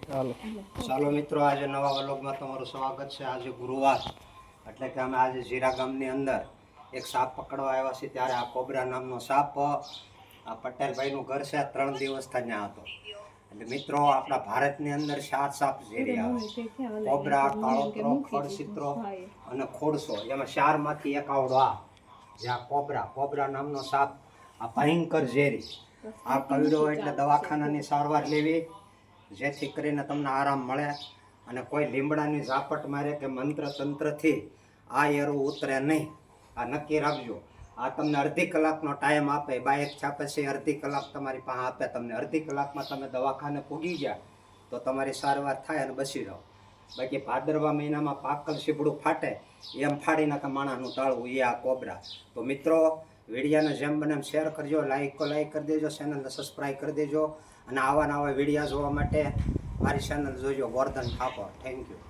ચાલો મિત્રો, આજે નવા વ્લોગમાં તમારું સ્વાગત છે। આજે ગુરુવાર એટલે કે અમે આજે જીરા ગામની અંદર એક સાપ પકડવા આવ્યા છીએ। ત્યારે આ કોબરા નામનો સાપ આ પટેલભાઈનું ઘર છે, 3 દિવસથી ત્યાં હતો। એટલે મિત્રો, આપણા ભારતની અંદર 4 સાપ ઝેરી આવે: કોબરા, કાળોતરો, ખડચિત્રો અને ખોડસો। એમાં 4માંથી એક આવડો આ કોબરા નામનો સાપ આ ભયંકર ઝેરી। આ કવડો એટલે દવાખાનાની સારવાર લેવી, જેથી કરીને તમને આરામ મળે અને કોઈ લીમડાની ઝાપટ મારે કે મંત્ર તંત્રથી આ એરું ઉતરે નહીં। આ નક્કી રાખજો। આ તમને અડધી કલાકનો ટાઈમ આપે, બાઇક છાપે છે અડધી કલાક તમારી પાસે આપે તમને। અડધી કલાકમાં તમે દવાખાને પૂગી ગયા તો તમારી સારવાર થાય અને બચી જાઓ। બાકી ભાદરવા મહિનામાં પાકલ સીબડું ફાટે એમ ફાડી નાખે માણસનું તાળવું, એ આ કોબરા। તો મિત્રો, વિડીયાને જેમ બને એમ શેર કરજો, લાઈક કરી દેજો, ચેનલને સબસ્ક્રાઈબ કરી દેજો અને આવા નવા વિડીયા જોવા માટે મારી ચેનલ જોજો, ગોરધન ઠાકોર। Thank you.